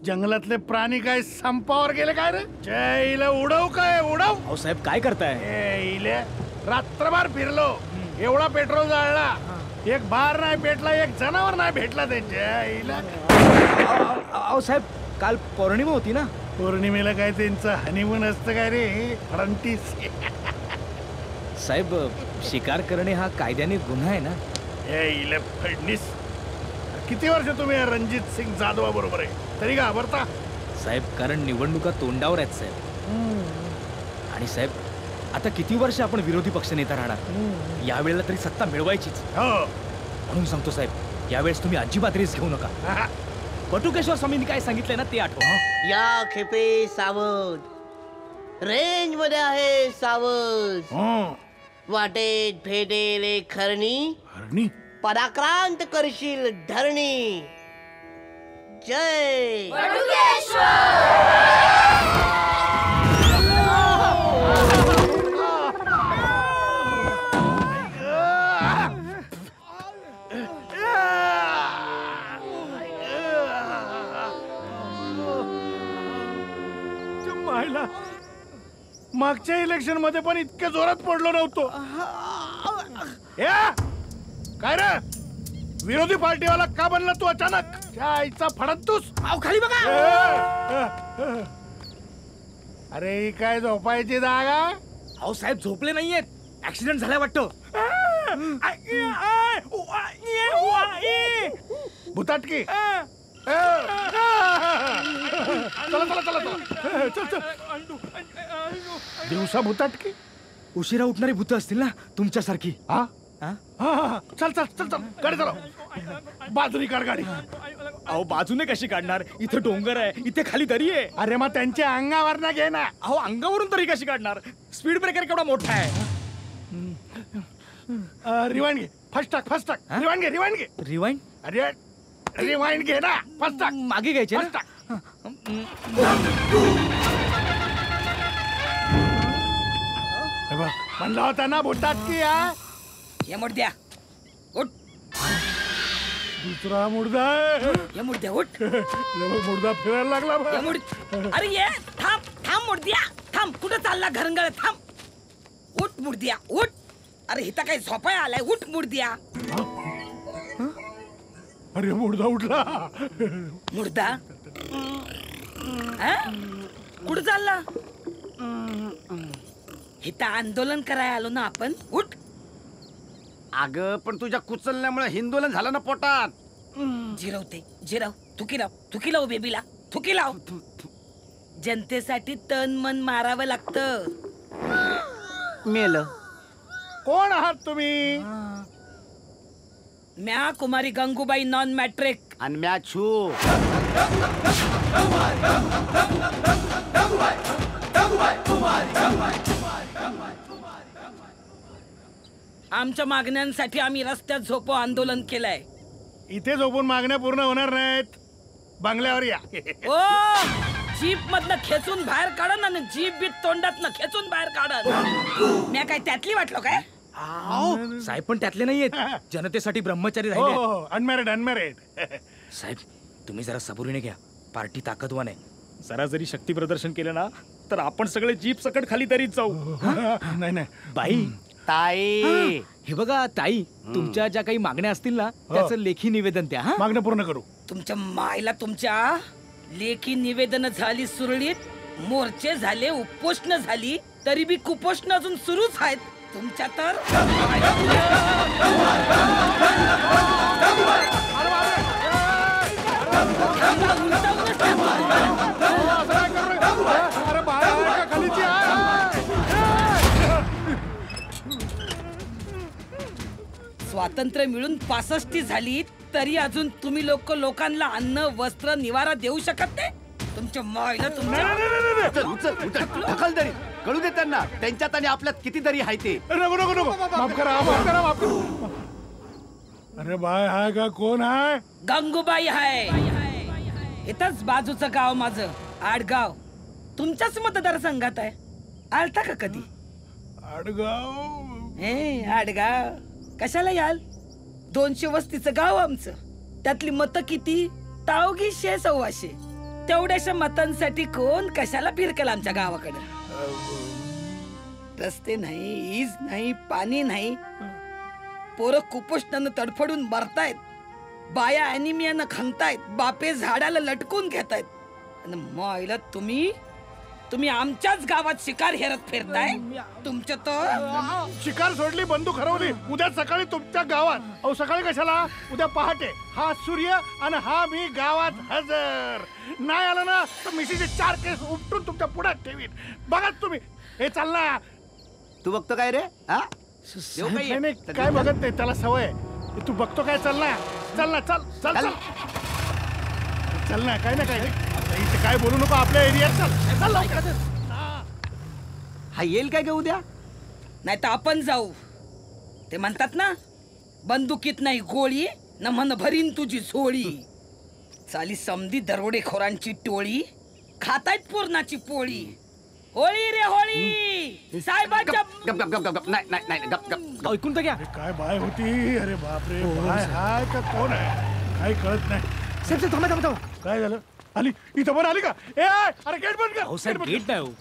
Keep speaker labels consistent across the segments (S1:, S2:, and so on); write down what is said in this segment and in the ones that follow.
S1: जंगलातले प्राणी काय संपावर गेले काय रे? जयला उडव काय उडव.
S2: अहो साहेब काय करताय?
S1: रात्रभर फिरलो, एवढा पेट्रोल जाळला, एक बार नाही भेटला, एक जनावर नाही भेटला त्यांच्या.
S2: अहो साहेब काल पौर्णिमा होती ना.
S1: पौर्णिमेला काय त्यांचं हनीमून असतं काय रे? फरंटीस.
S2: साहेब शिकार करणे हा कायद्याने गुन्हा आहे ना.
S1: फडणीस, किती वर्ष तुम्ही रणजित सिंग जाधवा बरोबर आहे तरी घाबरता?
S2: साहेब कारण निवडणुका तोंडावर आहेत साहेब. आणि साहेब आता किती वर्ष आपण विरोधी पक्षनेता राहणार? यावेळेला तरी सत्ता मिळवायचीच. म्हणून सांगतो साहेब, यावेळेस तुम्ही अजिबात रिस्क घेऊ नका. बटुकेश्वर स्वामींनी काय सांगितलंय ना ते आठवा.
S3: या खेपे सावध, रेंज मध्ये आहे सावध. वाटेत भेटेल एक खरणी, पराक्रांत करशील धरणी. जय
S1: मागच्या इलेक्शन मध्ये पण इतक्या जोरात पडलो नव्हतो. काय रे विरोधी पार्टीवाला का बनला तू अचानक? त्या आईचा फडतूस.
S2: खाली बघा.
S1: अरे ही काय झोपायची जागा?
S2: अहो साहेब झोपले नाहीयेत, ऍक्सिडेंट झालाय वाटतं.
S1: भुताटकी. चला चला चला चला. दिवसा भुताटकी?
S2: उशिरा उठणारी भूत असतील ना तुमच्यासारखी.
S1: चल चल चल चल, गाडी चालव. बाजूनी काढ गाडी.
S2: अहो बाजूने कशी काढणार? इथे डोंगर आहे, इथे खाली दरी आहे.
S1: अरे मग त्यांच्या अंगावर ना घे ना.
S2: अहो अंगावरून तरी कशी काढणार? स्पीड ब्रेकर केवढा मोठा आहे.
S1: रिवाइंड घे, फर्स्ट टाक फर्स्ट टाक. रिवाइंड घे रिवाइंड घे.
S2: रिवाइंड?
S1: अरे रिवाइंड घे ना, फर्स्ट टाक.
S2: मागे घ्यायचे
S1: फर्स्ट टाक. म्हणला होता ना भुताटकी.
S4: या मुर्द्या उठ.
S1: दुसरा मुर्दा.
S4: या मुर्द्या उठ.
S1: मुर्दा फिरायला लागला.
S4: अरे ये थांब थांब मुर्द्या थांब. कुठं चालला घरंगळ? थांब. उठ मुर्द्या उठ. अरे हिता काय झोपाय आलाय? उठ मुर्द्या.
S1: अरे मुर्दा उठला.
S4: मुर्दा कुठं चालला? हिता आंदोलन करायला आलो ना आपण. उठ.
S5: अगं पण तुझ्या कुचलल्यामुळे हिंदोलन झालं ना पोटात.
S4: जिरवते जिरव. थुकी लाव थुकी लाव बेबीला. थुकी लाव. जनतेसाठी तन मन मारावं लागतं.
S5: मेलं.
S1: कोण आहात तुम्ही?
S4: म्या कुमारी गंगूबाई नॉन मॅट्रिक.
S5: आणि मॅच छू.
S4: आमच्या मागण्यांसाठी आम्ही रस्त्यात झोपो आंदोलन केलंय.
S1: इथे झोपून मागण्या पूर्ण होणार नाहीत. बंगल्यावर या.
S4: ओ जीप मधनं खेचून बाहेर काढन आणि जीप बीत तोंडातनं खेचून बाहेर काढन. म्या काय त्यातली वाटलो काय?
S2: साहेब पण त्यातले नाहीयेत. जनतेसाठी ब्रह्मचारी राहिले.
S1: Unmarried unmarried.
S2: साहेब तुम्ही जरा सबुरीने घ्या. पार्टी ताकदवान आहे. जरा जरी शक्ती प्रदर्शन केलं ना तर आपण सगळे जीप सकट खाली तरीच जाऊ.
S1: नाही नाही
S2: बाई
S5: ताई.
S2: हे बघा ताई, तुमच्या ज्या काही मागण्या असतील ना त्याचं लेखी निवेदन द्या.
S1: मागणं पूर्ण करू.
S4: तुमच्या मायला तुमच्या लेखी निवेदन झाली सुरळीत. मोर्चे झाले, उपोषण झाली, तरी बी कुपोषण अजून सुरूच आहेत तुमच्या. तर स्वातंत्र्य मिळून 65 झाली तरी अजून तुम्ही लोकांना अन्न वस्त्र निवारा देऊ शकत नाही. तुमच्या मायला तुमच्या
S5: ढकल तरी कळू दे त्यांना. त्यांच्यात आणि आपल्यात कितीतरी आहे ते.
S1: नको नको नको. माफ करा माफ करा माफ करा. अरे बाय हाय का? कोण आहे?
S4: गंगूबाई आहे. इथंच बाजूचं गाव माझं आडगाव. तुमच्याच मतदारसंघात आहे. आलता का कधी?
S1: आडगाव.
S4: हे आडगाव कशाला याल? 200 वस्तीचं गाव आमचं. त्यातली मतं किती? तावगी 100-125. तेवढ्याशा मतांसाठी कोण कशाला फिरकेल आमच्या गावाकडे? रस्ते नाही, ईज नाही, पाणी नाही, पोरं कुपोषणानं तडफडून मरतायत, बाया अॅनिमियानं खंगतायत, बापे झाडाला लटकून घेतायत. आणि मायला तुम्ही आमच्याच गावात शिकार हेरत फिरताय. तुमच्या तर
S1: शिकार सोडली, बंदूक हरवली, उद्या सकाळी तुमच्या गावात. अहो सकाळी कशाला, उद्या पहाटे. हा सूर्य आणि हा मी गावात हजर. नाही आला ना तर मिशीचे 4 केस उपटून तुमच्या पुढ्यात ठेवीन. बघा तुम्ही. हे चाल ना.
S5: तू बघतो काय रे? हा? देऊ का
S1: नाही
S5: ये?
S1: नाही, काय बघत नाही, त्याला सवय आहे. हे तू बघतो काय, चल ना, चल ना, चल चल चल चल ना. काय ना काय नाही. आता इथे काय बोलू नको, आपल्या एरियात चल चल लवकर.
S5: हा येईल काय ग उद्या?
S4: नाही तर आपण जाऊ. ते म्हणतात ना, बंदुकीत नाही गोळी न मन भरीन तुझी झोळी. चाली समधी दरोडेखोरांची टोळी, खातायत पूर्णाची पोळी. होळी रे होळी, साहेबांच्या
S5: गप गप गप गप गप. नाही नाही नाही गप गप.
S2: ऐकून तर घ्या.
S1: अरे काय बाय होती. अरे बापरे, बाय हाय का कोण आहे काही कळत नाही.
S2: साहेब साहेब थांबा थांबा थांबा.
S1: काय झालं? आली इथं पण आली का? ए आय, अरे गेट बंद कर.
S2: अहो साहेब
S1: गेट बंद
S2: गेट नाही हो,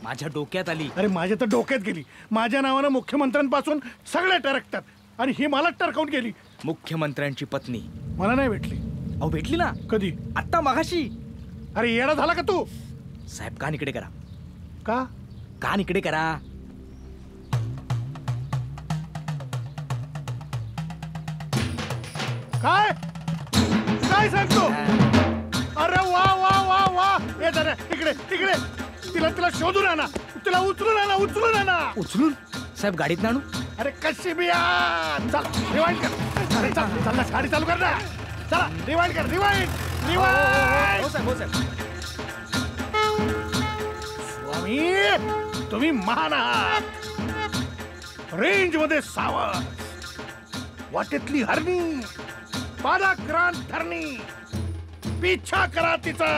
S2: माझ्या डोक्यात आली.
S1: कर. अरे माझ्या तर डोक्यात गेली. माझ्या नावानं मुख्यमंत्र्यांपासून सगळे टरकतात आणि ही मला टरकावून गेली.
S2: मुख्यमंत्र्यांची पत्नी
S1: मला नाही भेटली.
S2: अहो भेटली ना
S1: कधी?
S2: आत्ता मगाशी.
S1: अरे येडा झाला का तू?
S2: साहेब कान इकडे करा,
S1: का?
S2: कान इकडे करा.
S1: काय काय सांगतो? अरे वा वा वा वा. ये जरा इकडे इकडे. तिला शोधून आणा, तिला उचलून आणा, उचलून आणा.
S2: उचलून साहेब गाडीत आणू.
S1: अरे कशी बी चल रिवाइंड कर. अरे चल चल ना, गाडी चालू कर ना. चला रिवाइंड कर, रिवाइंड रिवाइंड.
S2: हो साहेब हो साहेब.
S1: स्वामी तुम्ही महान आहात. रेंज मध्ये सावध, वाटेतली हरणी, पादाक्रांत धरणी, पिछा करा तिचा.